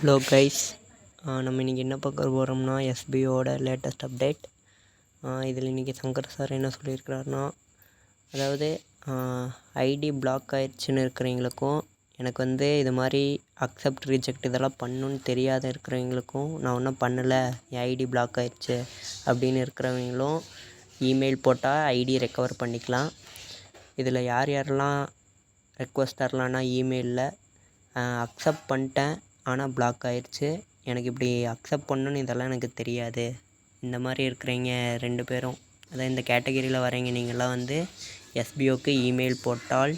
Hello guys, நம்ம இன்றைக்கி என்ன பார்க்க போகிறோம்னா எஸ்பிஓட லேட்டஸ்ட் அப்டேட். இதில் இன்றைக்கி சங்கர் சார் என்ன சொல்லியிருக்கிறாருன்னா, அதாவது ஐடி பிளாக் ஆயிடுச்சுன்னு இருக்கிறவங்களுக்கும், எனக்கு வந்து இது மாதிரி அக்செப்ட் ரிஜெக்ட் இதெல்லாம் பண்ணணுன்னு தெரியாத இருக்கிறவங்களுக்கும், நான் ஒன்றும் பண்ணலை என் ஐடி பிளாக் ஆயிடுச்சு அப்படின்னு இருக்கிறவங்களும் இமெயில் போட்டால் ஐடி ரெக்கவர் பண்ணிக்கலாம். இதில் யார் யாரெல்லாம் ரெக்வஸ்ட் தரலான்னா, இமெயிலில் அக்செப்ட் பண்ணிட்டேன் ஆனால் பிளாக் ஆயிடுச்சு, எனக்கு இப்படி அக்செப்ட் பண்ணணுன்னு இதெல்லாம் எனக்கு தெரியாது, இந்த மாதிரி இருக்கிறவங்க 2 பேரும், அதான் இந்த கேட்டகிரியில் வரீங்க. நீங்கள்லாம் வந்து எஸ்பிஓக்கு இமெயில் போட்டால்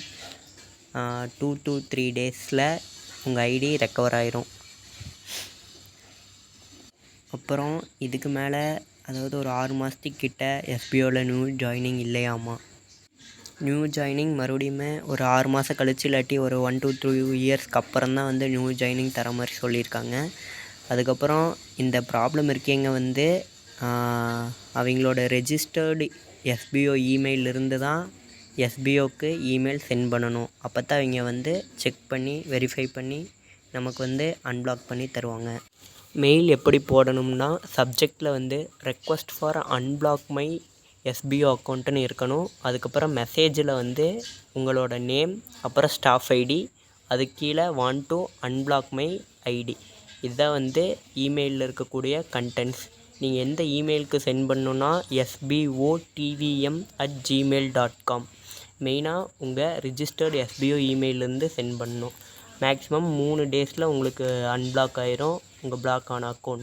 2 to 3 டேஸில் உங்கள் ஐடி ரெக்கவர் ஆயிரும். அப்புறம் இதுக்கு மேலே அதாவது ஒரு 6 மாதத்துக்கிட்ட எஸ்பிஓவில் நியூ ஜாயினிங் இல்லையாமா. நியூ ஜாயினிங் மறுபடியுமே ஒரு 6 மாதம் கழிச்சு, இல்லாட்டி ஒரு 1 to 2 இயர்ஸ்க்கு அப்புறம் தான் வந்து நியூ ஜாயினிங் தர மாதிரி சொல்லியிருக்காங்க. அதுக்கப்புறம் இந்த ப்ராப்ளம் இருக்கீங்க வந்து அவங்களோட ரெஜிஸ்டர்டு எஸ்பிஓ இமெயில் இருந்து தான் எஸ்பிஓக்கு இமெயில் சென்ட் பண்ணணும். அப்போ தான் அவங்க வந்து செக் பண்ணி வெரிஃபை பண்ணி நமக்கு வந்து அன்பிளாக் பண்ணி தருவாங்க. மெயில் எப்படி போடணும்னா, சப்ஜெக்டில் வந்து request for unblock my SPO அக்கௌண்ட்டுன்னு இருக்கணும். அதுக்கப்புறம் மெசேஜில் வந்து உங்களோட நேம், அப்புறம் ஸ்டாஃப் ஐடி, அதுக்கு கீழே want to unblock my ID. இதுதான் வந்து இமெயிலில் இருக்கக்கூடிய கண்டென்ட்ஸ். நீங்கள் எந்த இமெயிலுக்கு சென்ட் பண்ணணுன்னா sbotvm@gmail.com. மெயினாக உங்கள் ரிஜிஸ்டர்டு எஸ்பிஓ இமெயிலேருந்து சென்ட் பண்ணணும். மேக்ஸிமம் 3 டேஸில் உங்களுக்கு அன்பிளாக் ஆயிரும் உங்கள் பிளாக் ஆன அக்கௌண்ட்.